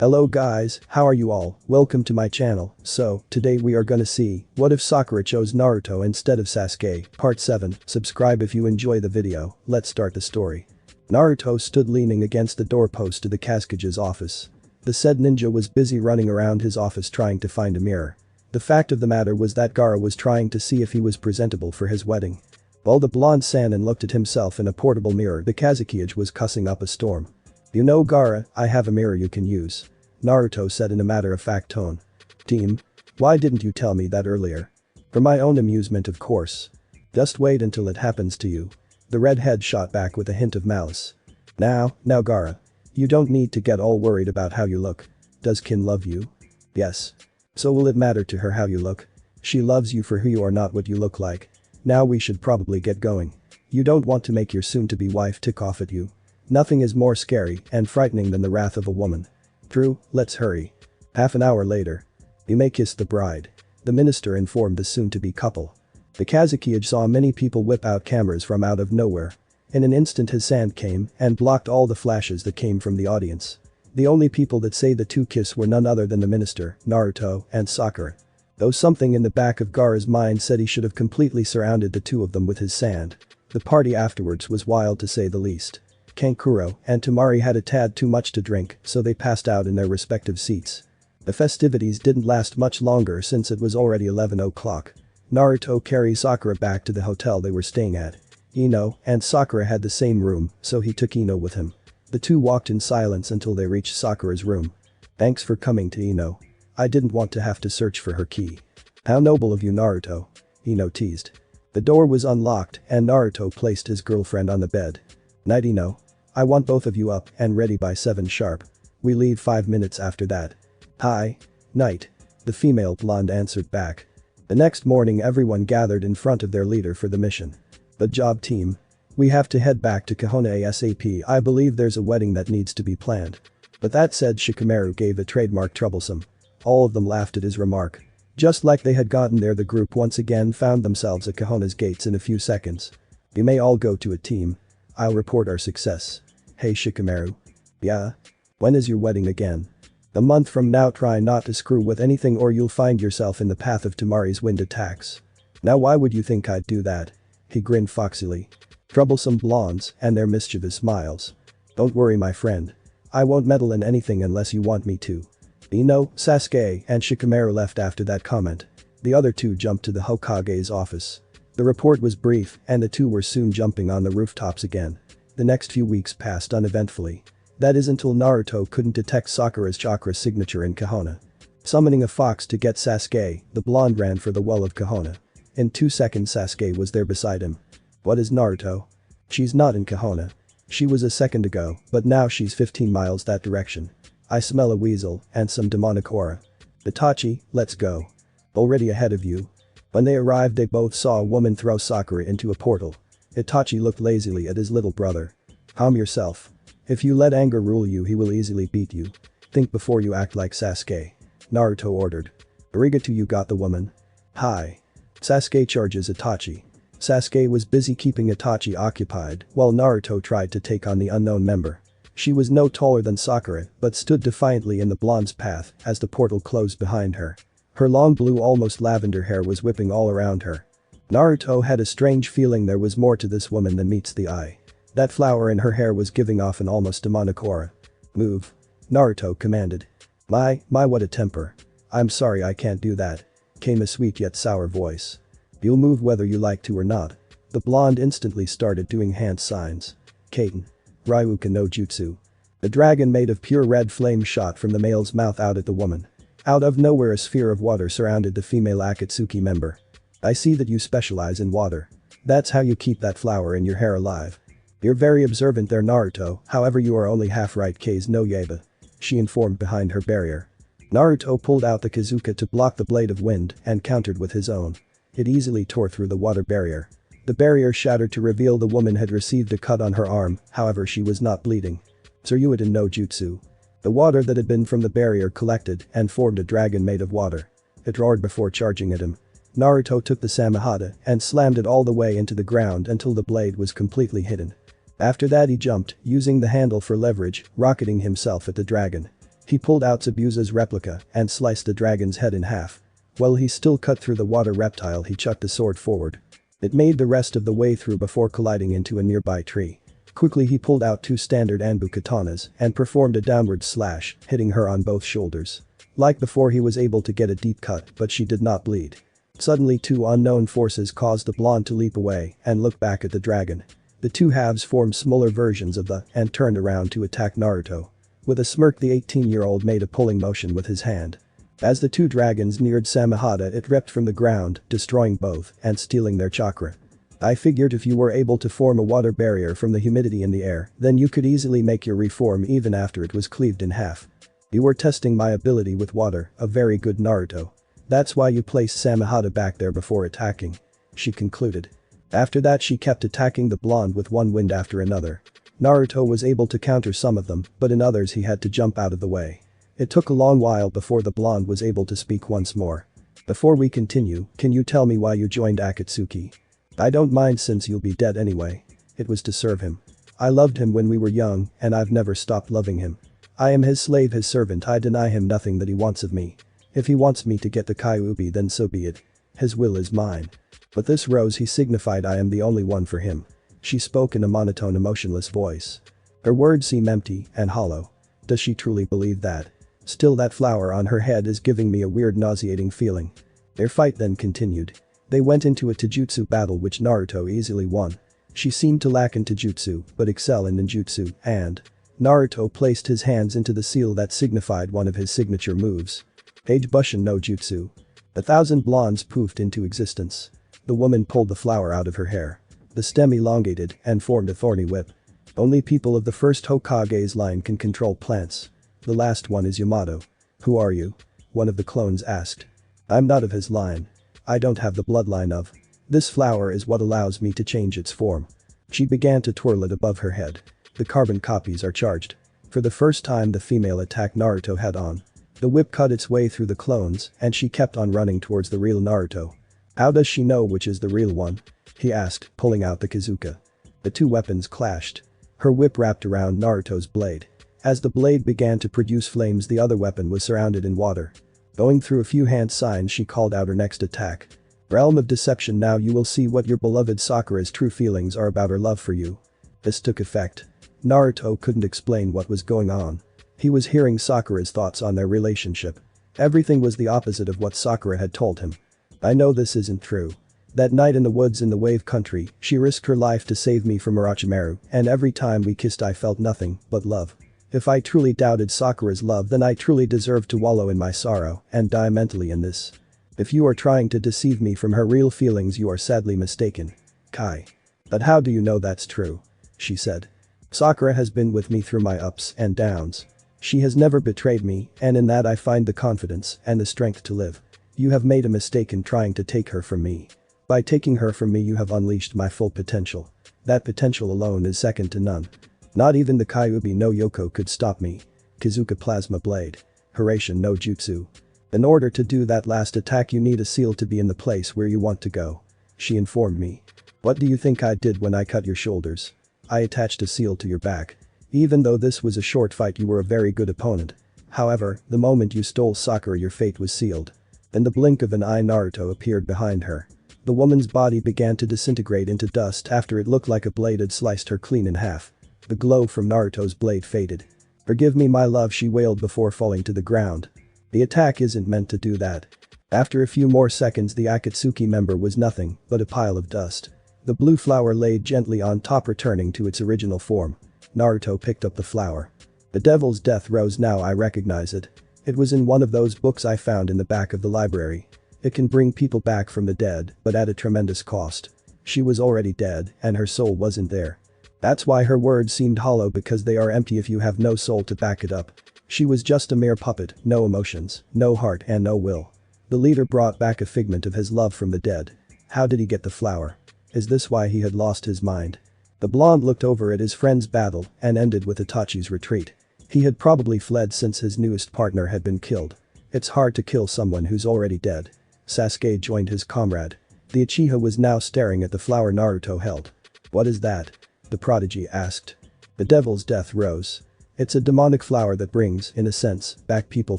Hello guys, how are you all? Welcome to my channel. So, today we are gonna see, what if Sakura chose Naruto instead of Sasuke, part 7, subscribe if you enjoy the video, let's start the story. Naruto stood leaning against the doorpost to the Kasuke's office. The said ninja was busy running around his office trying to find a mirror. The fact of the matter was that Gaara was trying to see if he was presentable for his wedding. While the blonde Sannin looked at himself in a portable mirror, the Kasuke was cussing up a storm. You know Gaara, I have a mirror you can use. Naruto said in a matter-of-fact tone. Team? Why didn't you tell me that earlier? For my own amusement of course. Just wait until it happens to you. The redhead shot back with a hint of malice. Now Gaara. You don't need to get all worried about how you look. Does Kin love you? Yes. So will it matter to her how you look? She loves you for who you are, not what you look like. Now we should probably get going. You don't want to make your soon-to-be wife tick off at you. Nothing is more scary and frightening than the wrath of a woman. True, let's hurry. Half an hour later. You may kiss the bride. The minister informed the soon-to-be couple. The Kasuke saw many people whip out cameras from out of nowhere. In an instant his hand came and blocked all the flashes that came from the audience. The only people that say the two kiss were none other than the minister, Naruto, and Sakura. Though something in the back of Gaara's mind said he should have completely surrounded the two of them with his sand. The party afterwards was wild to say the least. Kankuro and Temari had a tad too much to drink, so they passed out in their respective seats. The festivities didn't last much longer since it was already 11 o'clock. Naruto carried Sakura back to the hotel they were staying at. Ino and Sakura had the same room, so he took Ino with him. The two walked in silence until they reached Sakura's room. Thanks for coming to Ino. I didn't want to have to search for her key. How noble of you, Naruto. Ino teased. The door was unlocked and Naruto placed his girlfriend on the bed. Night Ino. I want both of you up and ready by 7 sharp. We leave 5 minutes after that. Hi. Night. The female blonde answered back. The next morning everyone gathered in front of their leader for the mission. Good job team. We have to head back to Konoha ASAP. I believe there's a wedding that needs to be planned. But that said, Shikamaru gave a trademark troublesome. All of them laughed at his remark. Just like they had gotten there, the group once again found themselves at Konoha's gates in a few seconds. We may all go to a team. I'll report our success. Hey Shikamaru. Yeah? When is your wedding again? A month from now. Try not to screw with anything or you'll find yourself in the path of Temari's wind attacks. Now why would you think I'd do that? He grinned foxily. Troublesome blondes and their mischievous smiles. Don't worry my friend. I won't meddle in anything unless you want me to. Ino, Sasuke and Shikamaru left after that comment. The other two jumped to the Hokage's office. The report was brief and the two were soon jumping on the rooftops again. The next few weeks passed uneventfully. That is until Naruto couldn't detect Sakura's chakra signature in Konoha. Summoning a fox to get Sasuke, the blonde ran for the well of Konoha. In 2 seconds Sasuke was there beside him. What is Naruto? She's not in Konoha. She was a second ago, but now she's 15 miles that direction. I smell a weasel and some demonic aura. Itachi, let's go. Already ahead of you. When they arrived they both saw a woman throw Sakura into a portal. Itachi looked lazily at his little brother. Calm yourself. If you let anger rule you he will easily beat you. Think before you act like Sasuke. Naruto ordered. Arigato, you got the woman. Hi. Sasuke charges Itachi. Sasuke was busy keeping Itachi occupied while Naruto tried to take on the unknown member. She was no taller than Sakura but stood defiantly in the blonde's path as the portal closed behind her. Her long blue almost lavender hair was whipping all around her. Naruto had a strange feeling there was more to this woman than meets the eye. That flower in her hair was giving off an almost demonic aura. Move. Naruto commanded. My what a temper. I'm sorry I can't do that. Came a sweet yet sour voice. You'll move whether you like to or not. The blonde instantly started doing hand signs. Kaiten. Ryuka no Jutsu. The dragon made of pure red flame shot from the male's mouth out at the woman. Out of nowhere a sphere of water surrounded the female Akatsuki member. I see that you specialize in water. That's how you keep that flower in your hair alive. You're very observant there Naruto, however you are only half right. K's no Yaba. She informed behind her barrier. Naruto pulled out the Kazuka to block the blade of wind and countered with his own. It easily tore through the water barrier. The barrier shattered to reveal the woman had received a cut on her arm, however she was not bleeding. Tsuruidan no Jutsu. The water that had been from the barrier collected and formed a dragon made of water. It roared before charging at him. Naruto took the Samehada and slammed it all the way into the ground until the blade was completely hidden. After that he jumped, using the handle for leverage, rocketing himself at the dragon. He pulled out Zabuza's replica and sliced the dragon's head in half. While he still cut through the water reptile, he chucked the sword forward. It made the rest of the way through before colliding into a nearby tree. Quickly he pulled out 2 standard Anbu katanas and performed a downward slash, hitting her on both shoulders. Like before, he was able to get a deep cut, but she did not bleed. Suddenly 2 unknown forces caused the blonde to leap away and look back at the dragon. The 2 halves formed smaller versions of the and turned around to attack Naruto. With a smirk, the 18-year-old made a pulling motion with his hand. As the 2 dragons neared Samehada, it ripped from the ground, destroying both and stealing their chakra. I figured if you were able to form a water barrier from the humidity in the air, then you could easily make your reform even after it was cleaved in half. You were testing my ability with water, a very good Naruto. That's why you placed Samehada back there before attacking. She concluded. After that, she kept attacking the blonde with one wind after another. Naruto was able to counter some of them, but in others he had to jump out of the way. It took a long while before the blonde was able to speak once more. Before we continue, can you tell me why you joined Akatsuki? I don't mind since you'll be dead anyway. It was to serve him. I loved him when we were young, and I've never stopped loving him. I am his slave, his servant. I deny him nothing that he wants of me. If he wants me to get the Kyuubi, then so be it. His will is mine. But this rose, he signified, I am the only one for him. She spoke in a monotone, emotionless voice. Her words seem empty and hollow. Does she truly believe that? Still, that flower on her head is giving me a weird nauseating feeling. Their fight then continued. They went into a taijutsu battle which Naruto easily won. She seemed to lack in taijutsu but excel in ninjutsu, and Naruto placed his hands into the seal that signified one of his signature moves. Age Bushin no Jutsu. 1,000 blondes poofed into existence. The woman pulled the flower out of her hair. The stem elongated and formed a thorny whip. Only people of the first Hokage's line can control plants. The last one is Yamato. Who are you? One of the clones asked. I'm not of his line. I don't have the bloodline of. This flower is what allows me to change its form. She began to twirl it above her head. The carbon copies are charged. For the first time, the female attacked Naruto head on. The whip cut its way through the clones and she kept on running towards the real Naruto. How does she know which is the real one? He asked, pulling out the Kazuka. The 2 weapons clashed. Her whip wrapped around Naruto's blade. As the blade began to produce flames, the other weapon was surrounded in water. Going through a few hand signs, she called out her next attack. Realm of Deception. Now you will see what your beloved Sakura's true feelings are about her love for you. This took effect. Naruto couldn't explain what was going on. He was hearing Sakura's thoughts on their relationship. Everything was the opposite of what Sakura had told him. I know this isn't true. That night in the woods in the Wave Country, she risked her life to save me from Orochimaru, and every time we kissed I felt nothing but love. If I truly doubted Sakura's love, then I truly deserved to wallow in my sorrow and die mentally in this. If you are trying to deceive me from her real feelings, you are sadly mistaken. Kai. But how do you know that's true? She said. Sakura has been with me through my ups and downs. She has never betrayed me, and in that I find the confidence and the strength to live. You have made a mistake in trying to take her from me. By taking her from me, you have unleashed my full potential. That potential alone is second to none. Not even the Kyuubi no Yoko could stop me. Kazuka Plasma Blade. Hiraishin no Jutsu. In order to do that last attack, you need a seal to be in the place where you want to go. She informed me. What do you think I did when I cut your shoulders? I attached a seal to your back. Even though this was a short fight, you were a very good opponent. However, the moment you stole Sakura, your fate was sealed. In the blink of an eye, Naruto appeared behind her. The woman's body began to disintegrate into dust after it looked like a blade had sliced her clean in half. The glow from Naruto's blade faded. Forgive me, my love, she wailed before falling to the ground. The attack isn't meant to do that. After a few more seconds, the Akatsuki member was nothing but a pile of dust. The blue flower laid gently on top, returning to its original form. Naruto picked up the flower. The Devil's Death Rose. Now I recognize it. It was in one of those books I found in the back of the library. It can bring people back from the dead, but at a tremendous cost. She was already dead, and her soul wasn't there. That's why her words seemed hollow, because they are empty if you have no soul to back it up. She was just a mere puppet, no emotions, no heart, and no will. The leader brought back a figment of his love from the dead. How did he get the flower? Is this why he had lost his mind? The blonde looked over at his friend's battle and ended with Itachi's retreat. He had probably fled since his newest partner had been killed. It's hard to kill someone who's already dead. Sasuke joined his comrade. The Uchiha was now staring at the flower Naruto held. What is that? The prodigy asked. The Devil's Death Rose. It's a demonic flower that brings, in a sense, back people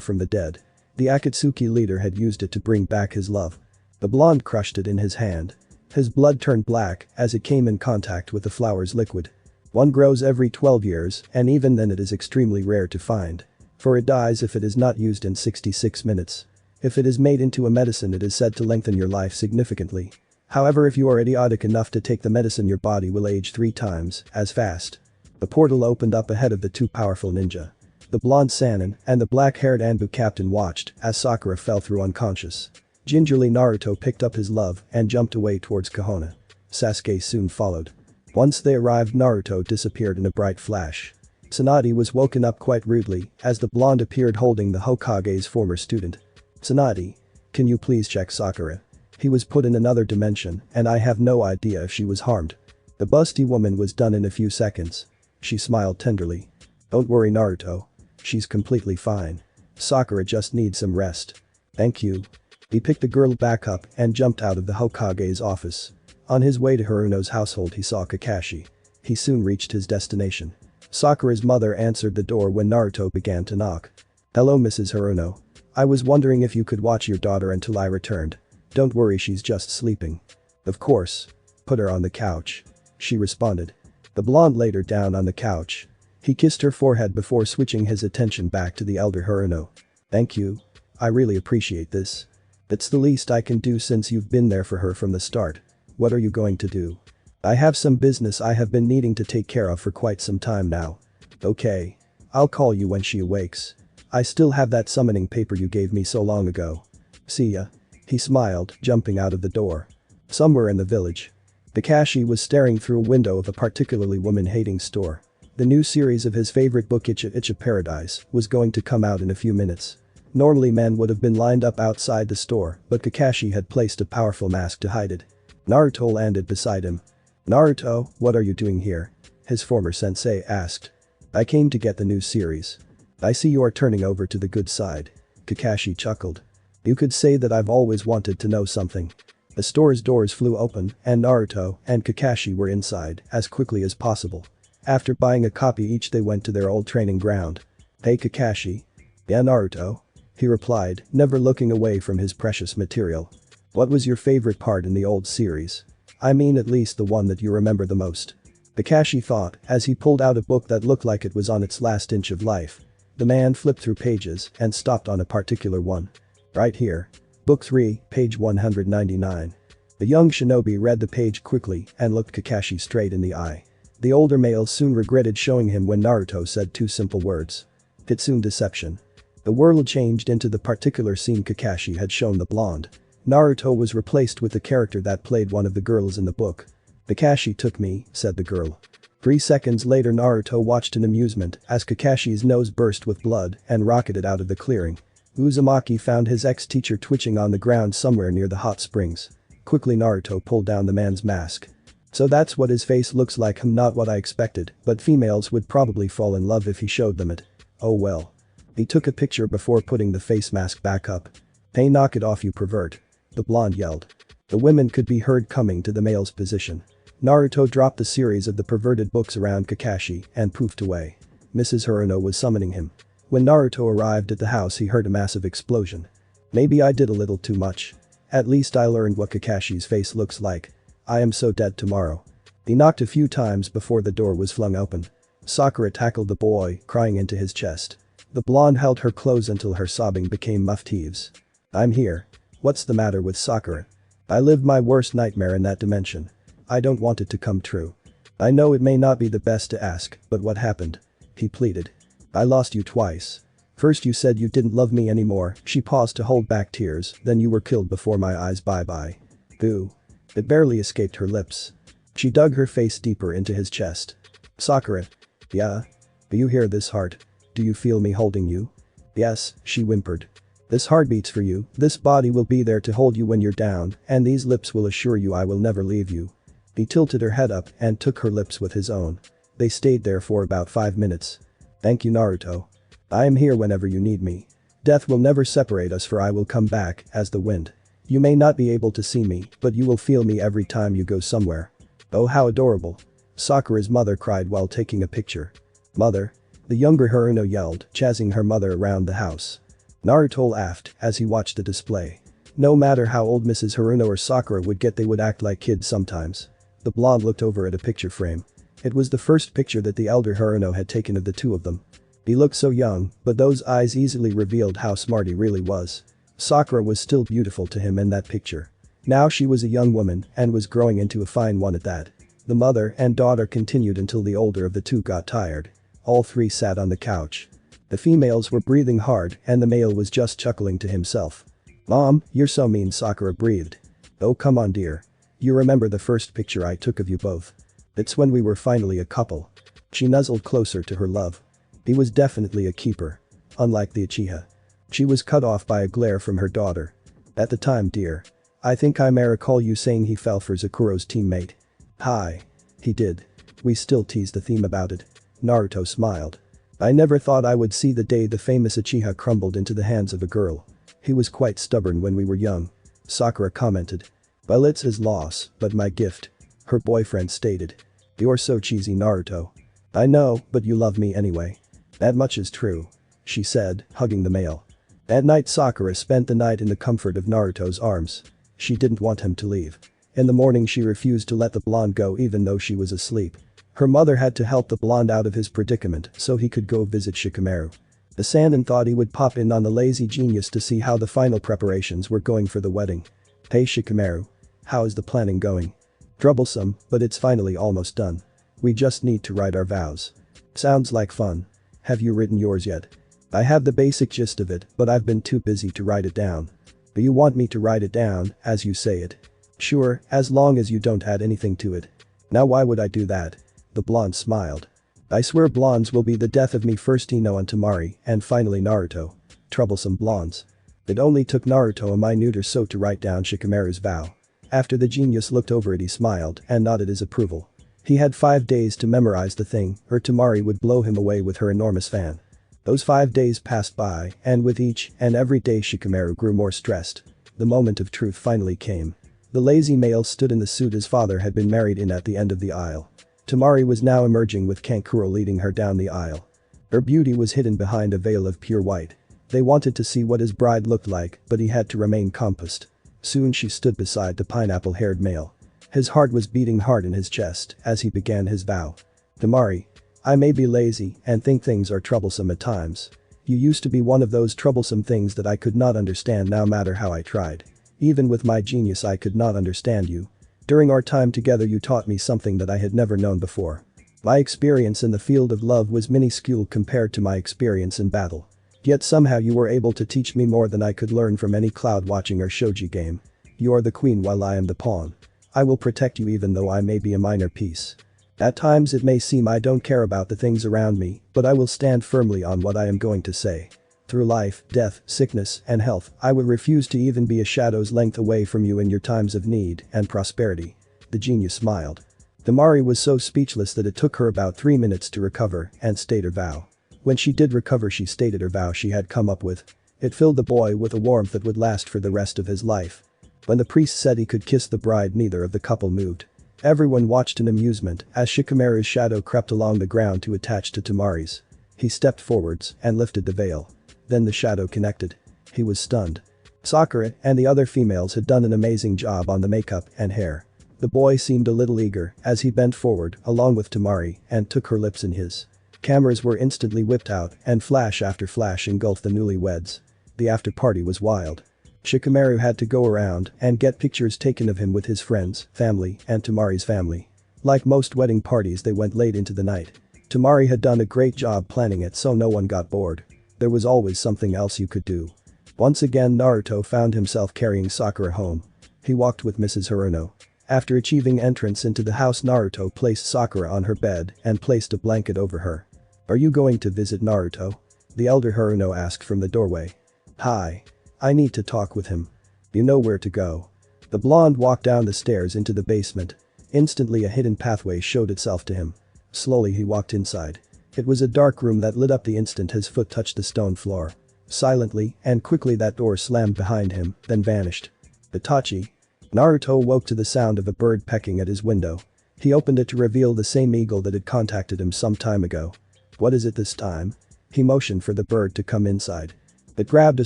from the dead. The Akatsuki leader had used it to bring back his love. The blonde crushed it in his hand. His blood turned black as it came in contact with the flower's liquid. One grows every 12 years, and even then it is extremely rare to find. For it dies if it is not used in 66 minutes. If it is made into a medicine, it is said to lengthen your life significantly. However, if you are idiotic enough to take the medicine, your body will age 3 times as fast. The portal opened up ahead of the two powerful ninja. The blonde Sannin and the black-haired Anbu captain watched as Sakura fell through unconscious. Gingerly Naruto picked up his love and jumped away towards Kahona. Sasuke soon followed. Once they arrived, Naruto disappeared in a bright flash. Tsunade was woken up quite rudely as the blonde appeared holding the Hokage's former student. "Tsunade, can you please check Sakura? He was put in another dimension and I have no idea if she was harmed." The busty woman was done in a few seconds. She smiled tenderly. "Don't worry, Naruto. She's completely fine. Sakura just needs some rest." "Thank you." He picked the girl back up and jumped out of the Hokage's office. On his way to Haruno's household, he saw Kakashi. He soon reached his destination. Sakura's mother answered the door when Naruto began to knock. "Hello, Mrs. Haruno. I was wondering if you could watch your daughter until I returned." "Don't worry, she's just sleeping." "Of course. Put her on the couch," she responded. The blonde laid her down on the couch. He kissed her forehead before switching his attention back to the elder Haruno. "Thank you. I really appreciate this. It's the least I can do since you've been there for her from the start." "What are you going to do?" "I have some business I have been needing to take care of for quite some time now." "Okay. I'll call you when she awakes. I still have that summoning paper you gave me so long ago." "See ya." He smiled, jumping out of the door. Somewhere in the village, Kakashi was staring through a window of a particularly woman-hating store. The new series of his favorite book, Icha Icha Paradise, was going to come out in a few minutes. Normally men would have been lined up outside the store, but Kakashi had placed a powerful mask to hide it. Naruto landed beside him. "Naruto, what are you doing here?" his former sensei asked. "I came to get the new series." "I see you are turning over to the good side." Kakashi chuckled. "You could say that I've always wanted to know something." The store's doors flew open and Naruto and Kakashi were inside as quickly as possible. After buying a copy each, they went to their old training ground. "Hey Kakashi." "Yeah, Naruto," he replied, never looking away from his precious material. "What was your favorite part in the old series? I mean, at least the one that you remember the most." Kakashi thought as he pulled out a book that looked like it was on its last inch of life. The man flipped through pages and stopped on a particular one. "Right here. Book 3, page 199. The young shinobi read the page quickly and looked Kakashi straight in the eye. The older male soon regretted showing him when Naruto said 2 simple words. Kitsune deception. The world changed into the particular scene Kakashi had shown the blonde. Naruto was replaced with the character that played one of the girls in the book. "Kakashi took me," said the girl. 3 seconds later, Naruto watched in amusement as Kakashi's nose burst with blood and rocketed out of the clearing. Uzumaki found his ex-teacher twitching on the ground somewhere near the hot springs. Quickly Naruto pulled down the man's mask. "So that's what his face looks like. Not what I expected, but females would probably fall in love if he showed them it. Oh well." He took a picture before putting the face mask back up. "Hey, knock it off, you pervert," the blonde yelled. The women could be heard coming to the male's position. Naruto dropped the series of the perverted books around Kakashi and poofed away. Mrs. Haruno was summoning him. When Naruto arrived at the house, he heard a massive explosion. "Maybe I did a little too much. At least I learned what Kakashi's face looks like. I am so dead tomorrow." He knocked a few times before the door was flung open. Sakura tackled the boy, crying into his chest. The blonde held her close until her sobbing became muffled heaves. "I'm here. What's the matter with Sakura? I lived my worst nightmare in that dimension. I don't want it to come true. I know it may not be the best to ask, but what happened?" he pleaded. "I lost you twice. First you said you didn't love me anymore." She paused to hold back tears. "Then you were killed before my eyes. Bye-bye." "Boo." It barely escaped her lips. She dug her face deeper into his chest. "Sakura." "Yeah? Do you hear this heart? Do you feel me holding you?" "Yes," she whimpered. "This heart beats for you, this body will be there to hold you when you're down, and these lips will assure you I will never leave you." He tilted her head up and took her lips with his own. They stayed there for about 5 minutes. "Thank you, Naruto. I am here whenever you need me. Death will never separate us, for I will come back as the wind. You may not be able to see me, but you will feel me every time you go somewhere." "Oh, how adorable." Sakura's mother cried while taking a picture. "Mother, The younger Haruno yelled, chasing her mother around the house. Naruto laughed as he watched the display. No matter how old Mrs. Haruno or Sakura would get, they would act like kids sometimes. The blonde looked over at a picture frame. It was the first picture that the elder Haruno had taken of the two of them. He looked so young, but those eyes easily revealed how smart he really was. Sakura was still beautiful to him in that picture. Now she was a young woman and was growing into a fine one at that. The mother and daughter continued until the older of the two got tired. All three sat on the couch. The females were breathing hard and the male was just chuckling to himself. "Mom, you're so mean," Sakura breathed. "Oh come on dear. You remember the first picture I took of you both? It's when we were finally a couple." She nuzzled closer to her love. He was definitely a keeper. Unlike the Uchiha. She was cut off by a glare from her daughter. "At the time, dear. I think I may recall you saying he fell for Sakuro's teammate." "Hi. He did. We still tease the theme about it." Naruto smiled. "I never thought I would see the day the famous Uchiha crumbled into the hands of a girl. He was quite stubborn when we were young." Sakura commented. "Well, it's his loss, but my gift," her boyfriend stated. "You're so cheesy, Naruto." "I know, but you love me anyway." "That much is true," she said, hugging the male. At night, Sakura spent the night in the comfort of Naruto's arms. She didn't want him to leave. In the morning, she refused to let the blonde go even though she was asleep. Her mother had to help the blonde out of his predicament so he could go visit Shikamaru. The Sannin thought he would pop in on the lazy genius to see how the final preparations were going for the wedding. "Hey Shikamaru. How is the planning going?" "Troublesome, but it's finally almost done. We just need to write our vows." "Sounds like fun. Have you written yours yet?" "I have the basic gist of it, but I've been too busy to write it down." "But you want me to write it down, as you say it?" "Sure, as long as you don't add anything to it." "Now why would I do that?" The blonde smiled. "I swear blondes will be the death of me, first Ino and Temari, and finally Naruto." Troublesome blondes. It only took Naruto a minute or so to write down Shikamaru's vow. After the genius looked over it, he smiled and nodded his approval. He had 5 days to memorize the thing, or Temari would blow him away with her enormous fan. Those 5 days passed by, and with each and every day Shikamaru grew more stressed. The moment of truth finally came. The lazy male stood in the suit his father had been married in at the end of the aisle. Temari was now emerging with Kankuro leading her down the aisle. Her beauty was hidden behind a veil of pure white. They wanted to see what his bride looked like, but he had to remain composed. Soon she stood beside the pineapple-haired male. His heart was beating hard in his chest as he began his vow. "Temari. I may be lazy and think things are troublesome at times. You used to be one of those troublesome things that I could not understand no matter how I tried. Even with my genius I could not understand you. During our time together you taught me something that I had never known before. My experience in the field of love was minuscule compared to my experience in battle. Yet somehow you were able to teach me more than I could learn from any cloud watching or shogi game. You are the queen while I am the pawn. I will protect you even though I may be a minor piece. At times it may seem I don't care about the things around me, but I will stand firmly on what I am going to say. Through life, death, sickness, and health, I will refuse to even be a shadow's length away from you in your times of need and prosperity." The genius smiled. Temari was so speechless that it took her about 3 minutes to recover and state her vow. When she did recover, she stated her vow she had come up with. It filled the boy with a warmth that would last for the rest of his life. When the priest said he could kiss the bride, neither of the couple moved. Everyone watched in amusement as Shikamaru's shadow crept along the ground to attach to Temari's. He stepped forwards and lifted the veil. Then the shadow connected. He was stunned. Sakura and the other females had done an amazing job on the makeup and hair. The boy seemed a little eager as he bent forward along with Temari and took her lips in his. Cameras were instantly whipped out and flash after flash engulfed the newlyweds. The after party was wild. Shikamaru had to go around and get pictures taken of him with his friends, family, and Temari's family. Like most wedding parties, they went late into the night. Temari had done a great job planning it so no one got bored. There was always something else you could do. Once again Naruto found himself carrying Sakura home. He walked with Mrs. Haruno. After achieving entrance into the house, Naruto placed Sakura on her bed and placed a blanket over her. "Are you going to visit Naruto?" the elder Haruno asked from the doorway. "Hi. I need to talk with him." "You know where to go." The blonde walked down the stairs into the basement. Instantly a hidden pathway showed itself to him. Slowly he walked inside. It was a dark room that lit up the instant his foot touched the stone floor. Silently and quickly that door slammed behind him, then vanished. "Itachi." Naruto woke to the sound of a bird pecking at his window. He opened it to reveal the same eagle that had contacted him some time ago. What is it this time? He motioned for the bird to come inside. It grabbed a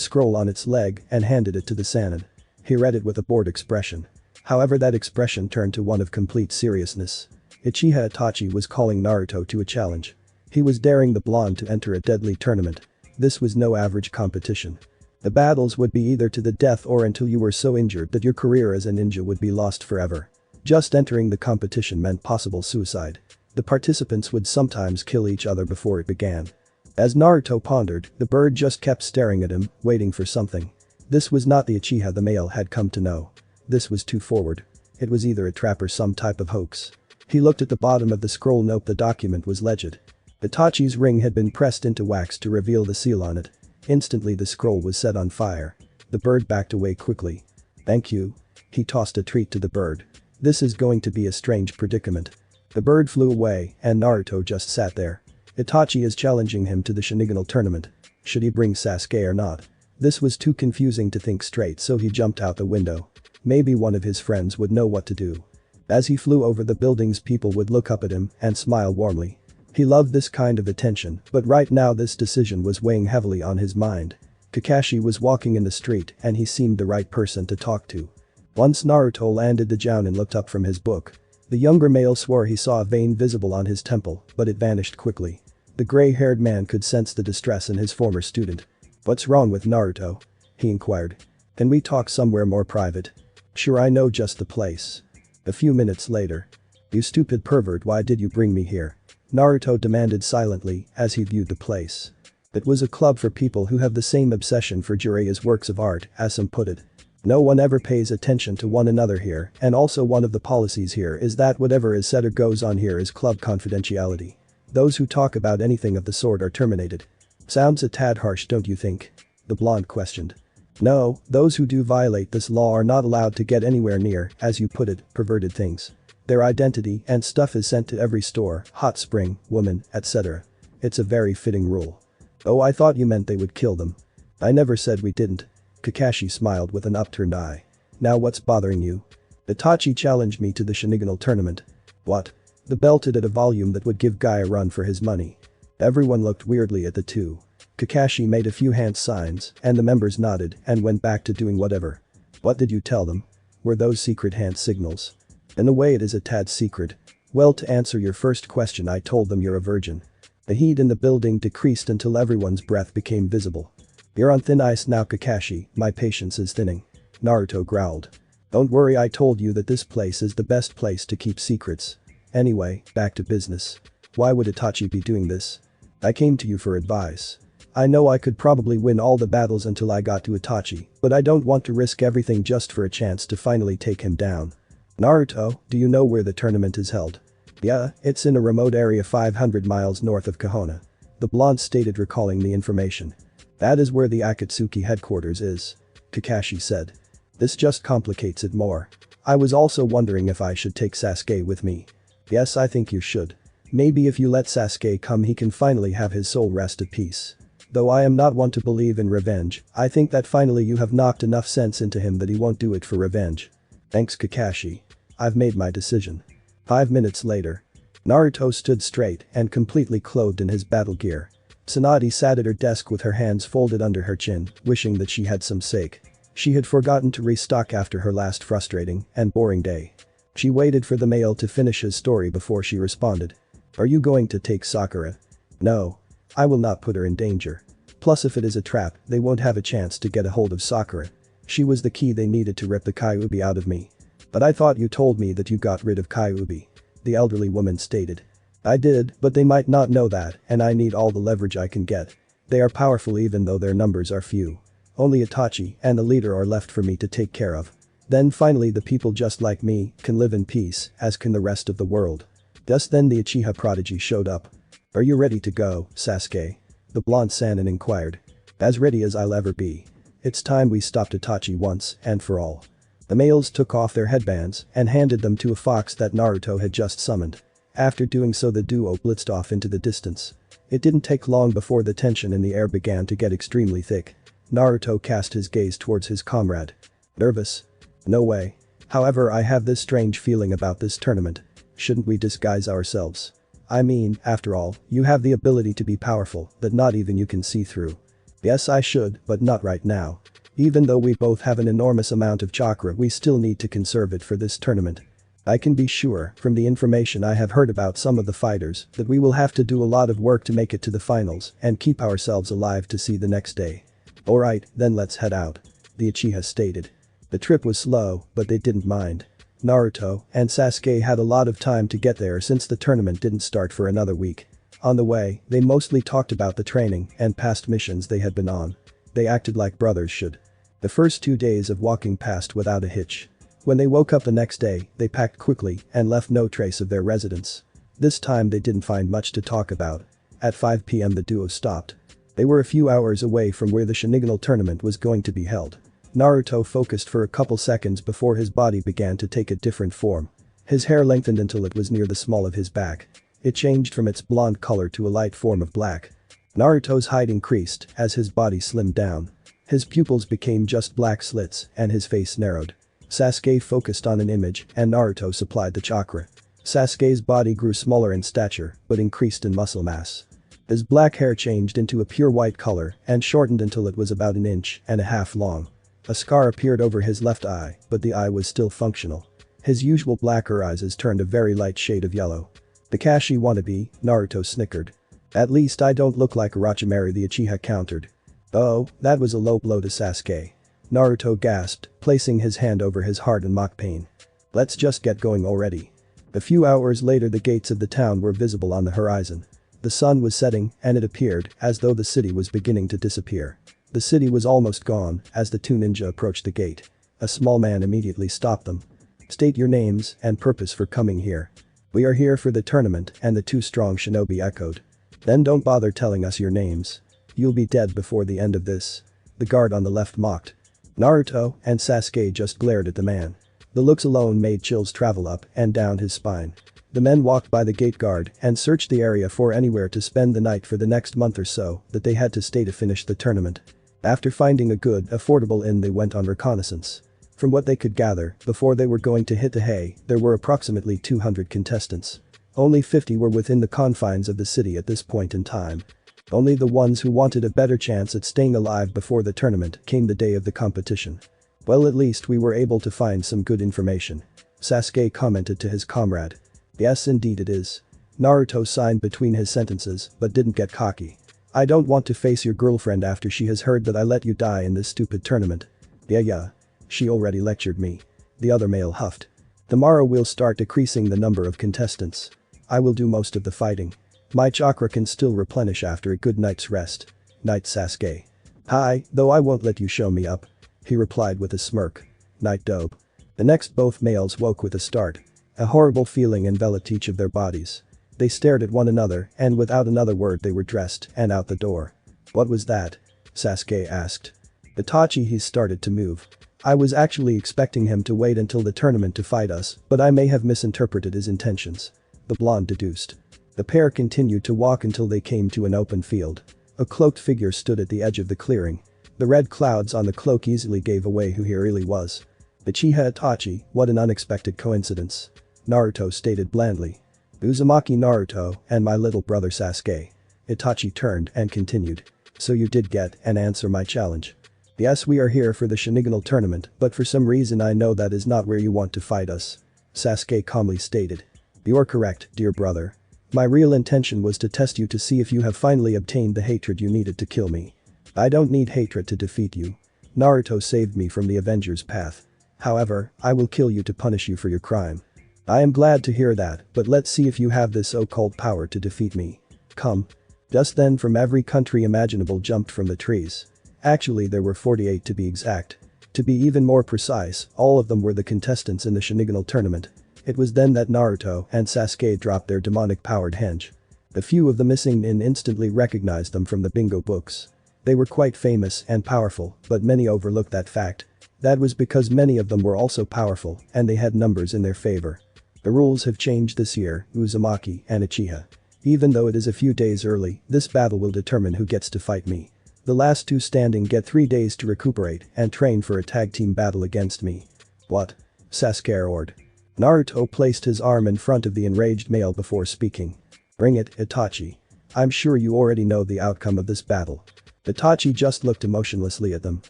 scroll on its leg and handed it to the Sannin. He read it with a bored expression. However, that expression turned to one of complete seriousness. Uchiha Itachi was calling Naruto to a challenge. He was daring the blonde to enter a deadly tournament. This was no average competition. The battles would be either to the death or until you were so injured that your career as a ninja would be lost forever. Just entering the competition meant possible suicide. The participants would sometimes kill each other before it began. As Naruto pondered, the bird just kept staring at him, waiting for something. This was not the Uchiha the male had come to know. This was too forward. It was either a trap or some type of hoax. He looked at the bottom of the scroll. Nope, the document was legit. Itachi's ring had been pressed into wax to reveal the seal on it. Instantly the scroll was set on fire. The bird backed away quickly. Thank you. He tossed a treat to the bird. This is going to be a strange predicament. The bird flew away and Naruto just sat there. Itachi is challenging him to the Shinigami tournament. Should he bring Sasuke or not? This was too confusing to think straight, so he jumped out the window. Maybe one of his friends would know what to do. As he flew over the buildings, people would look up at him and smile warmly. He loved this kind of attention, but right now this decision was weighing heavily on his mind. Kakashi was walking in the street and he seemed the right person to talk to. Once Naruto landed the Jounin and looked up from his book. The younger male swore he saw a vein visible on his temple, but it vanished quickly. The gray-haired man could sense the distress in his former student. What's wrong with Naruto? He inquired. Can we talk somewhere more private? Sure, I know just the place. A few minutes later. You stupid pervert, why did you bring me here? Naruto demanded silently as he viewed the place. It was a club for people who have the same obsession for Jiraiya's works of art, as some put it. No one ever pays attention to one another here, and also one of the policies here is that whatever is said or goes on here is club confidentiality. Those who talk about anything of the sort are terminated. Sounds a tad harsh, don't you think? The blonde questioned. No, those who do violate this law are not allowed to get anywhere near, as you put it, perverted things. Their identity and stuff is sent to every store, hot spring, woman, etc. It's a very fitting rule. Oh, I thought you meant they would kill them. I never said we didn't. Kakashi smiled with an upturned eye. Now what's bothering you? Itachi challenged me to the Shinigami tournament. What? The belted at a volume that would give Guy a run for his money. Everyone looked weirdly at the two. Kakashi made a few hand signs and the members nodded and went back to doing whatever. What did you tell them? Were those secret hand signals? In a way it is a tad secret. Well, to answer your first question, I told them you're a virgin. The heat in the building decreased until everyone's breath became visible. You're on thin ice now, Kakashi, my patience is thinning. Naruto growled. Don't worry, I told you that this place is the best place to keep secrets. Anyway, back to business. Why would Itachi be doing this? I came to you for advice. I know I could probably win all the battles until I got to Itachi, but I don't want to risk everything just for a chance to finally take him down. Naruto, do you know where the tournament is held? Yeah, it's in a remote area 500 miles north of Konoha. The blonde stated, recalling the information. That is where the Akatsuki headquarters is. Kakashi said. This just complicates it more. I was also wondering if I should take Sasuke with me. Yes, I think you should. Maybe if you let Sasuke come he can finally have his soul rest at peace. Though I am not one to believe in revenge, I think that finally you have knocked enough sense into him that he won't do it for revenge. Thanks, Kakashi. I've made my decision. 5 minutes later. Naruto stood straight and completely clothed in his battle gear. Tsunade sat at her desk with her hands folded under her chin, wishing that she had some sake. She had forgotten to restock after her last frustrating and boring day. She waited for the male to finish his story before she responded. Are you going to take Sakura? No. I will not put her in danger. Plus, if it is a trap, they won't have a chance to get a hold of Sakura. She was the key they needed to rip the Kyuubi out of me. But I thought you told me that you got rid of Kyuubi. The elderly woman stated. I did, but they might not know that, and I need all the leverage I can get. They are powerful even though their numbers are few. Only Itachi and the leader are left for me to take care of. Then finally the people just like me can live in peace, as can the rest of the world. Just then the Uchiha prodigy showed up. Are you ready to go, Sasuke? The blonde Sannin inquired. As ready as I'll ever be. It's time we stopped Itachi once and for all. The males took off their headbands and handed them to a fox that Naruto had just summoned. After doing so the duo blitzed off into the distance. It didn't take long before the tension in the air began to get extremely thick. Naruto cast his gaze towards his comrade. Nervous? No way. However, I have this strange feeling about this tournament. Shouldn't we disguise ourselves? I mean, after all, you have the ability to be powerful that not even you can see through. Yes, I should, but not right now. Even though we both have an enormous amount of chakra, we still need to conserve it for this tournament. I can be sure, from the information I have heard about some of the fighters, that we will have to do a lot of work to make it to the finals and keep ourselves alive to see the next day. Alright, then let's head out. The Uchiha stated. The trip was slow, but they didn't mind. Naruto and Sasuke had a lot of time to get there since the tournament didn't start for another week. On the way, they mostly talked about the training and past missions they had been on. They acted like brothers should. The first 2 days of walking passed without a hitch. When they woke up the next day, they packed quickly and left no trace of their residence. This time they didn't find much to talk about. At 5 p.m. the duo stopped. They were a few hours away from where the Shinigami tournament was going to be held. Naruto focused for a couple seconds before his body began to take a different form. His hair lengthened until it was near the small of his back. It changed from its blonde color to a light form of black. Naruto's height increased as his body slimmed down. His pupils became just black slits and his face narrowed. Sasuke focused on an image and Naruto supplied the chakra. Sasuke's body grew smaller in stature but increased in muscle mass. His black hair changed into a pure white color and shortened until it was about 1.5 inches long. A scar appeared over his left eye, but the eye was still functional. His usual blacker eyes turned a very light shade of yellow. The Kashi wannabe, Naruto snickered. At least I don't look like Orochimaru, the Uchiha countered. Oh, that was a low blow to Sasuke. Naruto gasped, placing his hand over his heart in mock pain. Let's just get going already. A few hours later the gates of the town were visible on the horizon. The sun was setting and it appeared as though the city was beginning to disappear. The city was almost gone as the two ninja approached the gate. A small man immediately stopped them. State your names and purpose for coming here. We are here for the tournament, and the two strong shinobi echoed. Then don't bother telling us your names. You'll be dead before the end of this. The guard on the left mocked. Naruto and Sasuke just glared at the man. The looks alone made chills travel up and down his spine. The men walked by the gate guard and searched the area for anywhere to spend the night for the next month or so that they had to stay to finish the tournament. After finding a good, affordable inn they went on reconnaissance. From what they could gather, before they were going to hit the hay, there were approximately 200 contestants. Only 50 were within the confines of the city at this point in time. Only the ones who wanted a better chance at staying alive before the tournament came the day of the competition. Well, at least we were able to find some good information. Sasuke commented to his comrade. Yes, indeed it is. Naruto signed between his sentences but didn't get cocky. I don't want to face your girlfriend after she has heard that I let you die in this stupid tournament. Yeah. She already lectured me. The other male huffed. Tomorrow we'll start decreasing the number of contestants. I will do most of the fighting. My chakra can still replenish after a good night's rest. Night, Sasuke. Hi, though I won't let you show me up. He replied with a smirk. Night, dope. The next both males woke with a start. A horrible feeling enveloped each of their bodies. They stared at one another and without another word they were dressed and out the door. What was that? Sasuke asked. Itachi. He started to move. I was actually expecting him to wait until the tournament to fight us, but I may have misinterpreted his intentions. The blonde deduced. The pair continued to walk until they came to an open field. A cloaked figure stood at the edge of the clearing. The red clouds on the cloak easily gave away who he really was. Uchiha Itachi, what an unexpected coincidence. Naruto stated blandly. Uzumaki Naruto and my little brother Sasuke. Itachi turned and continued. So you did get and answer my challenge. Yes, we are here for the Shinigami tournament, but for some reason I know that is not where you want to fight us. Sasuke calmly stated. You're correct, dear brother. My real intention was to test you to see if you have finally obtained the hatred you needed to kill me. I don't need hatred to defeat you. Naruto saved me from the Avengers path. However, I will kill you to punish you for your crime. I am glad to hear that, but let's see if you have this so-called power to defeat me. Come. Just then from every country imaginable jumped from the trees. Actually there were 48 to be exact. To be even more precise, all of them were the contestants in the Shinigami tournament. It was then that Naruto and Sasuke dropped their demonic-powered henge. The few of the missing nin instantly recognized them from the bingo books. They were quite famous and powerful, but many overlooked that fact. That was because many of them were also powerful and they had numbers in their favor. The rules have changed this year, Uzumaki and Uchiha. Even though it is a few days early, this battle will determine who gets to fight me. The last two standing get 3 days to recuperate and train for a tag team battle against me. What? Sasuke roared. Naruto placed his arm in front of the enraged male before speaking. Bring it, Itachi. I'm sure you already know the outcome of this battle. Itachi just looked emotionlessly at them.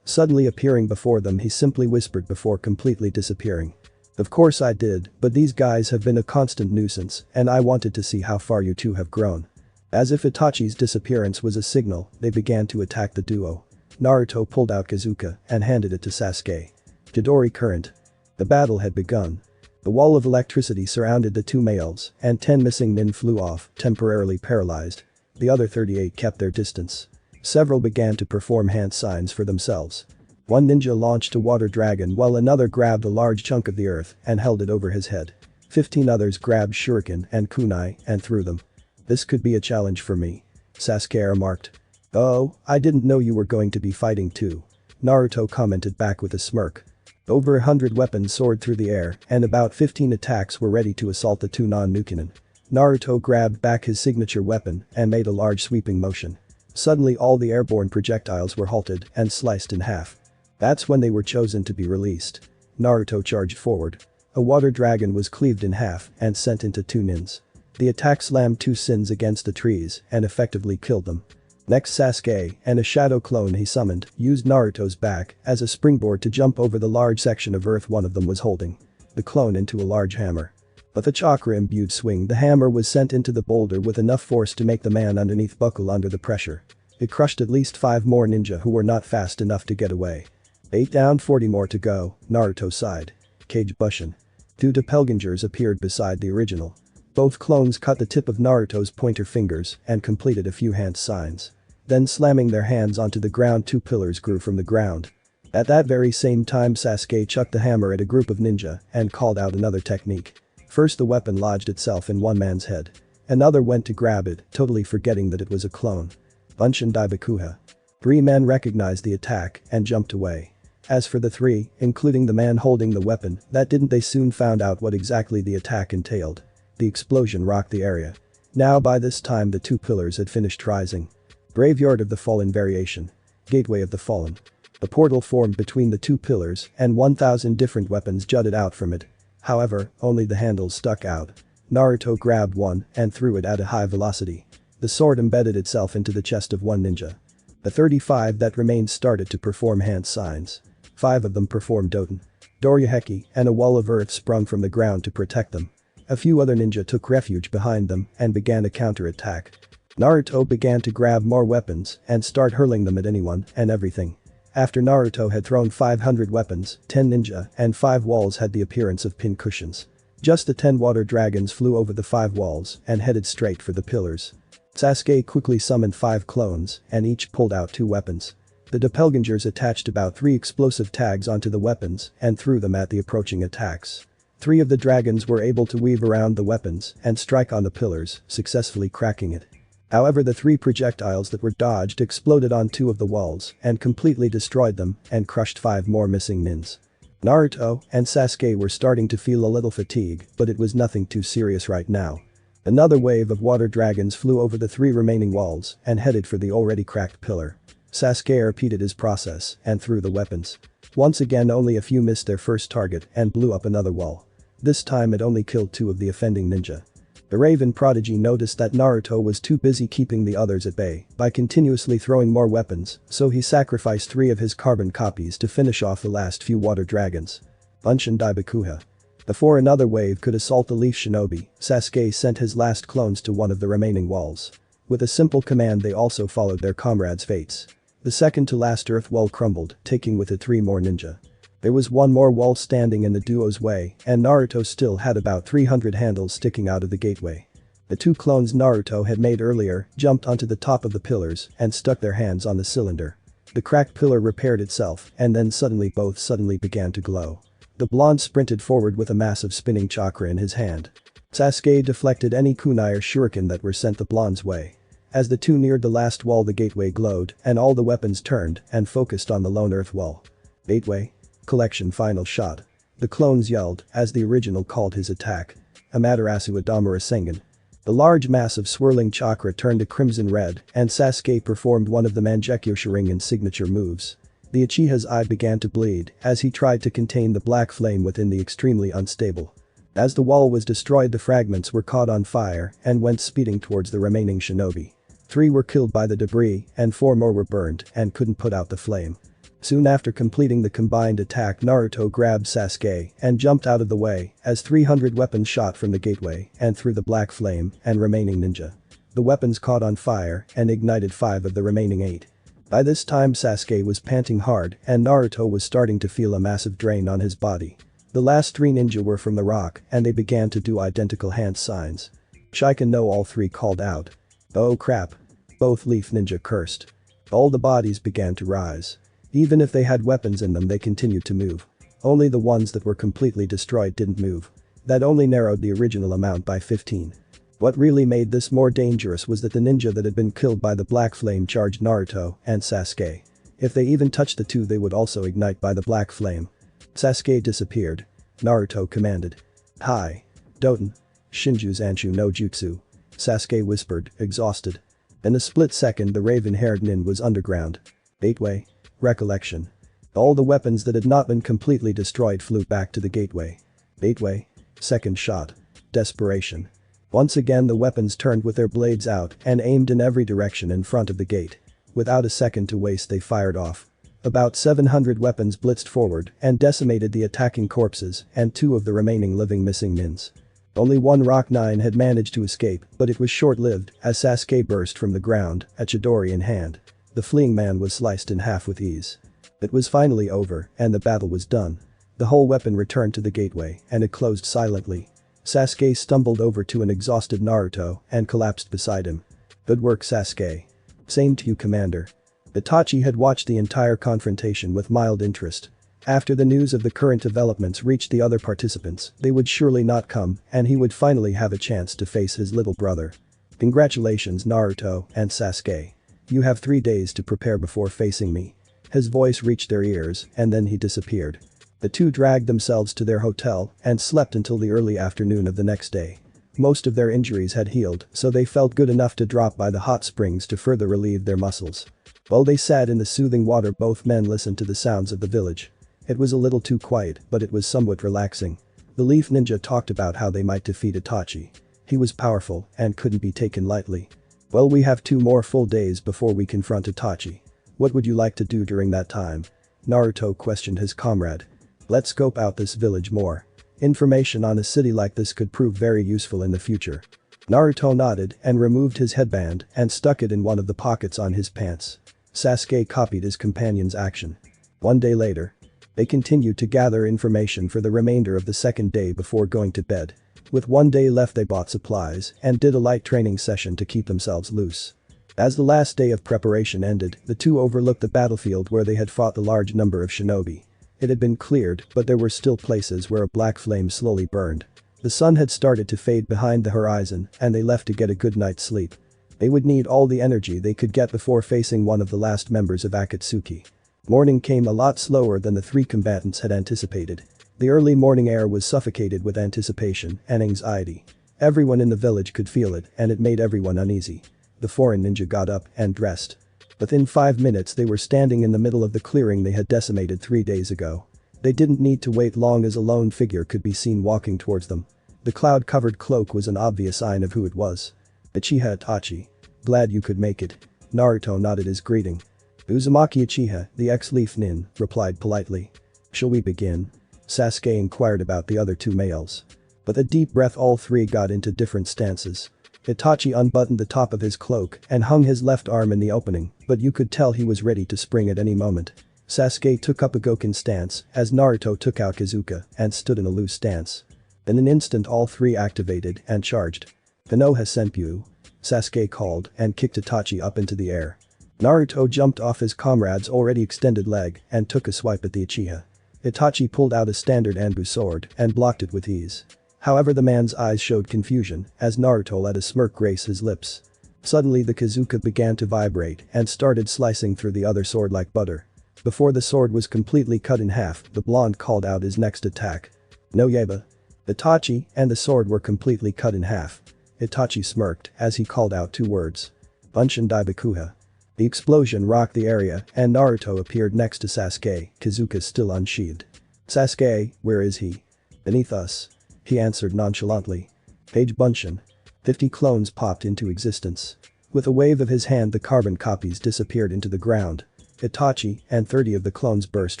Suddenly appearing before them, he simply whispered before completely disappearing. Of course I did, but these guys have been a constant nuisance and I wanted to see how far you two have grown. As if Itachi's disappearance was a signal, they began to attack the duo. Naruto pulled out Kazuka and handed it to Sasuke. Chidori current. The battle had begun. The wall of electricity surrounded the two males and 10 missing nin flew off, temporarily paralyzed. The other 38 kept their distance. Several began to perform hand signs for themselves. One ninja launched a water dragon while another grabbed a large chunk of the earth and held it over his head. 15 others grabbed shuriken and kunai and threw them. This could be a challenge for me. Sasuke remarked. Oh, I didn't know you were going to be fighting too. Naruto commented back with a smirk. Over 100 weapons soared through the air and about 15 attacks were ready to assault the two non-Nukenin. Naruto grabbed back his signature weapon and made a large sweeping motion. Suddenly all the airborne projectiles were halted and sliced in half. That's when they were chosen to be released. Naruto charged forward. A water dragon was cleaved in half and sent into two nins. The attack slammed two sins against the trees and effectively killed them. Next Sasuke and a shadow clone he summoned used Naruto's back as a springboard to jump over the large section of earth one of them was holding. The clone into a large hammer. With a chakra-imbued swing, the hammer was sent into the boulder with enough force to make the man underneath buckle under the pressure. It crushed at least 5 more ninja who were not fast enough to get away. 8 down, 40 more to go, Naruto sighed. Kage Bushin. 2 doppelgangers appeared beside the original. Both clones cut the tip of Naruto's pointer fingers and completed a few hand signs. Then slamming their hands onto the ground, 2 pillars grew from the ground. At that very same time Sasuke chucked the hammer at a group of ninja and called out another technique. First the weapon lodged itself in one man's head. Another went to grab it, totally forgetting that it was a clone. Bunshin Daibakuha. 3 men recognized the attack and jumped away. As for the 3, including the man holding the weapon, they soon found out what exactly the attack entailed. The explosion rocked the area. Now by this time the 2 pillars had finished rising. Graveyard of the Fallen variation. Gateway of the Fallen. A portal formed between the 2 pillars and 1,000 different weapons jutted out from it. However, only the handles stuck out. Naruto grabbed one and threw it at a high velocity. The sword embedded itself into the chest of one ninja. The 35 that remained started to perform hand signs. 5 of them performed Doten. Doryuheki and a wall of earth sprung from the ground to protect them. A few other ninja took refuge behind them and began a counter-attack. Naruto began to grab more weapons and start hurling them at anyone and everything. After Naruto had thrown 500 weapons, 10 ninja and 5 walls had the appearance of pin cushions. Just the 10 water dragons flew over the 5 walls and headed straight for the pillars. Sasuke quickly summoned 5 clones and each pulled out 2 weapons. The doppelgangers attached about 3 explosive tags onto the weapons and threw them at the approaching attacks. 3 of the dragons were able to weave around the weapons and strike on the pillars, successfully cracking it. However, the 3 projectiles that were dodged exploded on 2 of the walls and completely destroyed them and crushed 5 more missing nins. Naruto and Sasuke were starting to feel a little fatigue, but it was nothing too serious right now. Another wave of water dragons flew over the 3 remaining walls and headed for the already cracked pillar. Sasuke repeated his process and threw the weapons. Once again only a few missed their first target and blew up another wall. This time it only killed 2 of the offending ninja. The Raven Prodigy noticed that Naruto was too busy keeping the others at bay by continuously throwing more weapons, so he sacrificed 3 of his carbon copies to finish off the last few water dragons. Bunshin Daibakuha. Before another wave could assault the Leaf Shinobi, Sasuke sent his last clones to one of the remaining walls. With a simple command they also followed their comrades' fates. The second to last earth wall crumbled, taking with it 3 more ninja. There was one more wall standing in the duo's way and Naruto still had about 300 handles sticking out of the gateway. The 2 clones Naruto had made earlier jumped onto the top of the pillars and stuck their hands on the cylinder. The cracked pillar repaired itself and then both suddenly began to glow. The blonde sprinted forward with a massive spinning chakra in his hand. Sasuke deflected any kunai or shuriken that were sent the blonde's way. As the 2 neared the last wall the gateway glowed and all the weapons turned and focused on the lone earth wall. Gateway. Collection final shot. The clones yelled as the original called his attack. Amaterasu Adamura Sengen. The large mass of swirling chakra turned to crimson red and Sasuke performed one of the Mangekyo Sharingan signature moves. The Uchiha's eye began to bleed as he tried to contain the black flame within the extremely unstable. As the wall was destroyed, the fragments were caught on fire and went speeding towards the remaining shinobi. 3 were killed by the debris and 4 more were burned and couldn't put out the flame. Soon after completing the combined attack, Naruto grabbed Sasuke and jumped out of the way as 300 weapons shot from the gateway and through the black flame and remaining ninja. The weapons caught on fire and ignited 5 of the remaining 8. By this time Sasuke was panting hard and Naruto was starting to feel a massive drain on his body. The last 3 ninja were from the rock and they began to do identical hand signs. Shaiken no, all 3 called out. Oh crap. Both leaf ninja cursed. All the bodies began to rise. Even if they had weapons in them, they continued to move. Only the ones that were completely destroyed didn't move. That only narrowed the original amount by 15. What really made this more dangerous was that the ninja that had been killed by the black flame charged Naruto and Sasuke. If they even touched the two, they would also ignite by the black flame. Sasuke disappeared. Naruto commanded. Hi. Doten. Shinju's Anshu no Jutsu. Sasuke whispered, exhausted. In a split second, the raven-haired nin was underground. Gateway. Recollection. All the weapons that had not been completely destroyed flew back to the gateway. Gateway. Second shot. Desperation. Once again the weapons turned with their blades out and aimed in every direction in front of the gate. Without a second to waste, they fired off. About 700 weapons blitzed forward and decimated the attacking corpses and 2 of the remaining living missing nins. Only 1 Rock 9 had managed to escape, but it was short-lived as Sasuke burst from the ground, a chidori in hand. The fleeing man was sliced in half with ease. It was finally over and the battle was done. The whole weapon returned to the gateway and it closed silently. Sasuke stumbled over to an exhausted Naruto and collapsed beside him. Good work, Sasuke. Same to you, Commander. Itachi had watched the entire confrontation with mild interest. After the news of the current developments reached the other participants, they would surely not come and he would finally have a chance to face his little brother. Congratulations, Naruto and Sasuke. You have 3 days to prepare before facing me. His voice reached their ears and then he disappeared. The two dragged themselves to their hotel and slept until the early afternoon of the next day. Most of their injuries had healed, so they felt good enough to drop by the hot springs to further relieve their muscles. While they sat in the soothing water, both men listened to the sounds of the village. It was a little too quiet, but it was somewhat relaxing. The Leaf Ninja talked about how they might defeat Itachi. He was powerful and couldn't be taken lightly. Well, we have 2 more full days before we confront Itachi. What would you like to do during that time? Naruto questioned his comrade. Let's scope out this village more. Information on a city like this could prove very useful in the future. Naruto nodded and removed his headband and stuck it in one of the pockets on his pants. Sasuke copied his companion's action. 1 day later. They continued to gather information for the remainder of the second day before going to bed. With 1 day left, they bought supplies and did a light training session to keep themselves loose. As the last day of preparation ended, the two overlooked the battlefield where they had fought the large number of shinobi. It had been cleared, but there were still places where a black flame slowly burned. The sun had started to fade behind the horizon and they left to get a good night's sleep. They would need all the energy they could get before facing one of the last members of Akatsuki. Morning came a lot slower than the 3 combatants had anticipated. The early morning air was suffocated with anticipation and anxiety. Everyone in the village could feel it and it made everyone uneasy. The foreign ninja got up and dressed. Within 5 minutes they were standing in the middle of the clearing they had decimated 3 days ago. They didn't need to wait long as a lone figure could be seen walking towards them. The cloud-covered cloak was an obvious sign of who it was. Uchiha Itachi. Glad you could make it. Naruto nodded his greeting. Uzumaki Uchiha, the ex-Leaf Nin, replied politely. Shall we begin? Sasuke inquired about the other 2 males. With a deep breath, all 3 got into different stances. Itachi unbuttoned the top of his cloak and hung his left arm in the opening, but you could tell he was ready to spring at any moment. Sasuke took up a Goken stance as Naruto took out Kazuka and stood in a loose stance. In an instant all 3 activated and charged. Konoha Senpyu. Sasuke called and kicked Itachi up into the air. Naruto jumped off his comrade's already extended leg and took a swipe at the Uchiha. Itachi pulled out a standard Anbu sword and blocked it with ease. However, the man's eyes showed confusion as Naruto let a smirk grace his lips. Suddenly the Kazuka began to vibrate and started slicing through the other sword like butter. Before the sword was completely cut in half, the blonde called out his next attack. No Yeba. Itachi and the sword were completely cut in half. Itachi smirked as he called out 2 words. Bunshin Daibakuha. The explosion rocked the area and Naruto appeared next to Sasuke, Kazuka still unsheathed. Sasuke, where is he? Beneath us. he answered nonchalantly. Page Bunshin. 50 clones popped into existence. With a wave of his hand, the carbon copies disappeared into the ground. Itachi and 30 of the clones burst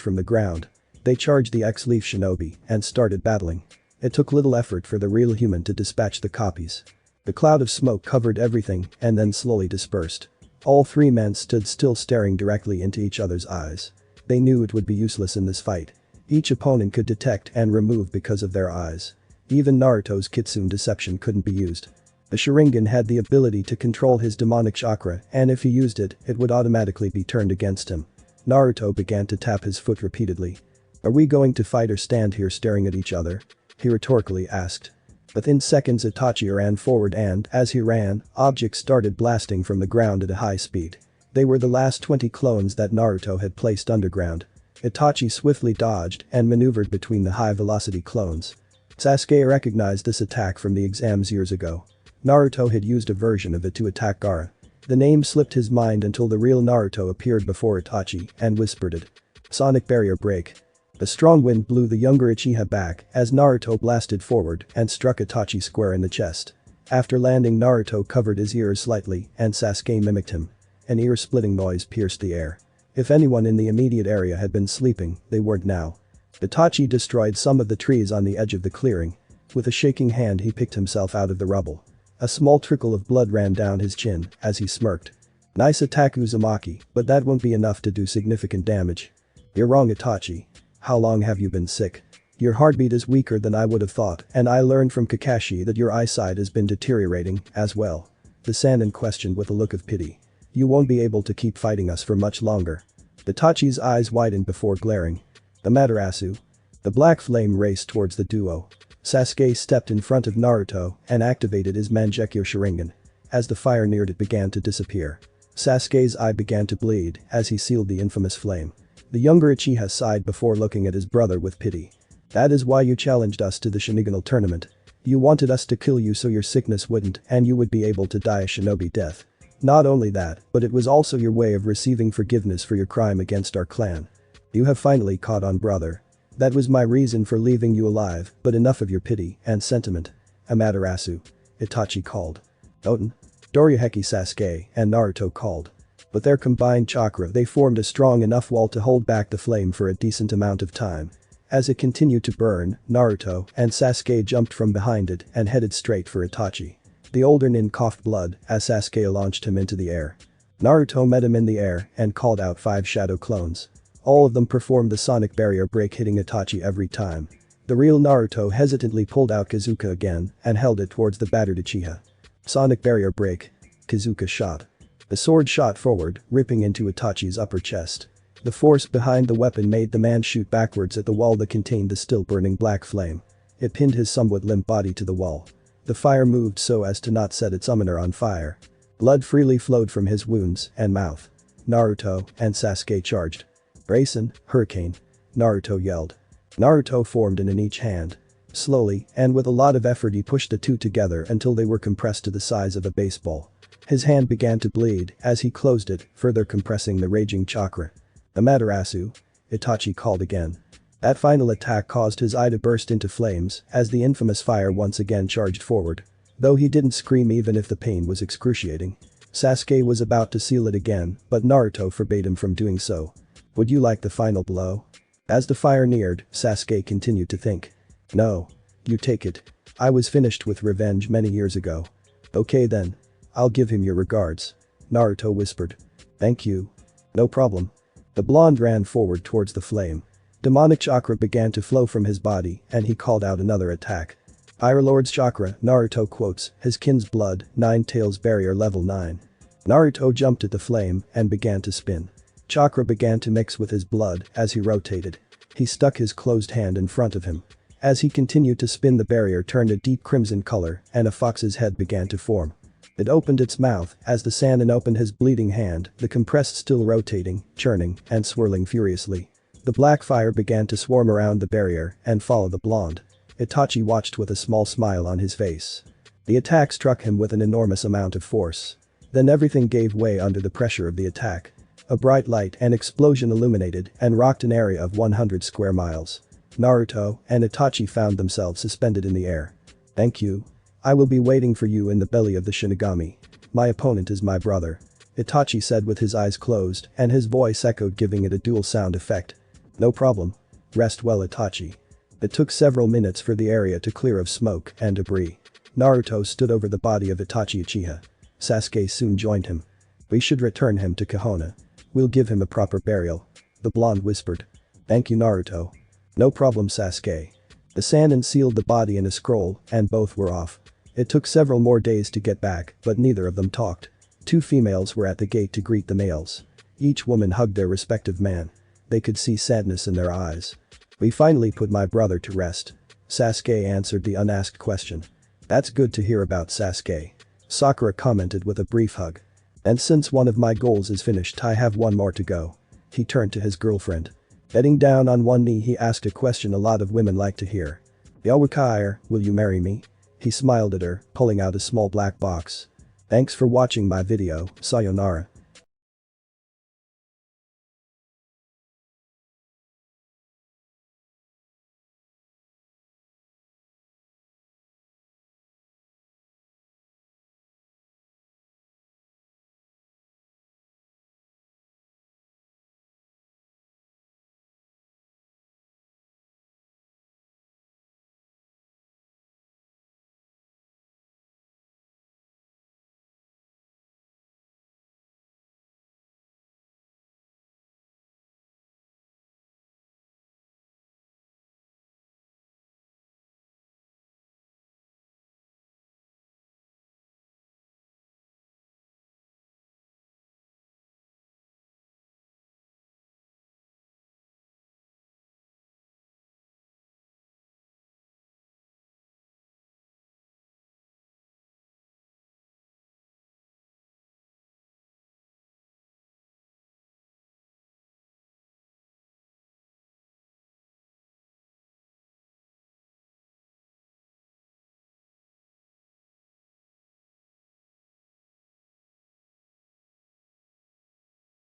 from the ground. They charged the X-Leaf shinobi and started battling. It took little effort for the real human to dispatch the copies. The cloud of smoke covered everything and then slowly dispersed. All three men stood still, staring directly into each other's eyes. They knew it would be useless in this fight. Each opponent could detect and remove because of their eyes. Even Naruto's Kitsune deception couldn't be used. The Sharingan had the ability to control his demonic chakra, and if he used it, it would automatically be turned against him. Naruto began to tap his foot repeatedly. "Are we going to fight or stand here staring at each other?" he rhetorically asked. Within seconds, Itachi ran forward and, as he ran, objects started blasting from the ground at a high speed. They were the last 20 clones that Naruto had placed underground. Itachi swiftly dodged and maneuvered between the high-velocity clones. Sasuke recognized this attack from the exams years ago. Naruto had used a version of it to attack Gaara. The name slipped his mind until the real Naruto appeared before Itachi and whispered it. Sonic Barrier Break. A strong wind blew the younger Uchiha back as Naruto blasted forward and struck Itachi square in the chest. After landing, Naruto covered his ears slightly and Sasuke mimicked him. An ear-splitting noise pierced the air. If anyone in the immediate area had been sleeping, they weren't now. Itachi destroyed some of the trees on the edge of the clearing. With a shaking hand, he picked himself out of the rubble. A small trickle of blood ran down his chin as he smirked. "Nice attack, Uzumaki, but that won't be enough to do significant damage." "You're wrong, Itachi. How long have you been sick? Your heartbeat is weaker than I would have thought, and I learned from Kakashi that your eyesight has been deteriorating as well." The Sannin questioned with a look of pity. "You won't be able to keep fighting us for much longer." Itachi's eyes widened before glaring. "The Materasu?" The black flame raced towards the duo. Sasuke stepped in front of Naruto and activated his Mangekyo Sharingan. As the fire neared, it began to disappear. Sasuke's eye began to bleed as he sealed the infamous flame. The younger Uchiha sighed before looking at his brother with pity. "That is why you challenged us to the Shiniganal tournament. You wanted us to kill you so your sickness wouldn't and you would be able to die a shinobi death. Not only that, but it was also your way of receiving forgiveness for your crime against our clan. You have finally caught on, brother. That was my reason for leaving you alive, but enough of your pity and sentiment." "Amaterasu," Itachi called. "Oten." Doriheki, Sasuke and Naruto called. With their combined chakra, they formed a strong enough wall to hold back the flame for a decent amount of time. As it continued to burn, Naruto and Sasuke jumped from behind it and headed straight for Itachi. The older nin coughed blood as Sasuke launched him into the air. Naruto met him in the air and called out 5 shadow clones. All of them performed the sonic barrier break, hitting Itachi every time. The real Naruto hesitantly pulled out Kazuka again and held it towards the battered Uchiha. Sonic barrier break. Kazuka shot. The sword shot forward, ripping into Itachi's upper chest. The force behind the weapon made the man shoot backwards at the wall that contained the still burning black flame. It pinned his somewhat limp body to the wall. The fire moved so as to not set its summoner on fire. Blood freely flowed from his wounds and mouth. Naruto and Sasuke charged. "Raisin, Hurricane!" Naruto yelled. Naruto formed in each hand. Slowly, and with a lot of effort, he pushed the two together until they were compressed to the size of a baseball. His hand began to bleed as he closed it, further compressing the raging chakra. "Amaterasu," Itachi called again. That final attack caused his eye to burst into flames as the infamous fire once again charged forward. Though he didn't scream even if the pain was excruciating. Sasuke was about to seal it again, but Naruto forbade him from doing so. "Would you like the final blow?" As the fire neared, Sasuke continued to think. "No. You take it. I was finished with revenge many years ago." "Okay then. I'll give him your regards," Naruto whispered. "Thank you." "No problem." The blonde ran forward towards the flame. Demonic chakra began to flow from his body and he called out another attack. "Fire Lord's chakra," Naruto quotes, "his kin's blood, 9 tails barrier level 9. Naruto jumped at the flame and began to spin. Chakra began to mix with his blood as he rotated. He stuck his closed hand in front of him. As he continued to spin, the barrier turned a deep crimson color and a fox's head began to form. It opened its mouth as the Sannin opened his bleeding hand, the compressed still rotating, churning, and swirling furiously. The black fire began to swarm around the barrier and follow the blonde. Itachi watched with a small smile on his face. The attack struck him with an enormous amount of force. Then everything gave way under the pressure of the attack. A bright light and explosion illuminated and rocked an area of 100 square miles. Naruto and Itachi found themselves suspended in the air. Thank you. I will be waiting for you in the belly of the Shinigami. My opponent is my brother. Itachi said with his eyes closed and his voice echoed, giving it a dual sound effect. No problem. Rest well, Itachi. It took several minutes for the area to clear of smoke and debris. Naruto stood over the body of Itachi Uchiha. Sasuke soon joined him. We should return him to Konoha. We'll give him a proper burial. The blonde whispered. Thank you, Naruto. No problem, Sasuke. The Sannin sealed the body in a scroll and both were off. It took several more days to get back, but neither of them talked. Two females were at the gate to greet the males. Each woman hugged their respective man. They could see sadness in their eyes. We finally put my brother to rest. Sasuke answered the unasked question. That's good to hear about, Sasuke. Sakura commented with a brief hug. And since one of my goals is finished, I have one more to go. He turned to his girlfriend. Bedding down on one knee, he asked a question a lot of women like to hear. Yawakair, will you marry me? He smiled at her, pulling out a small black box. Thanks for watching my video, sayonara.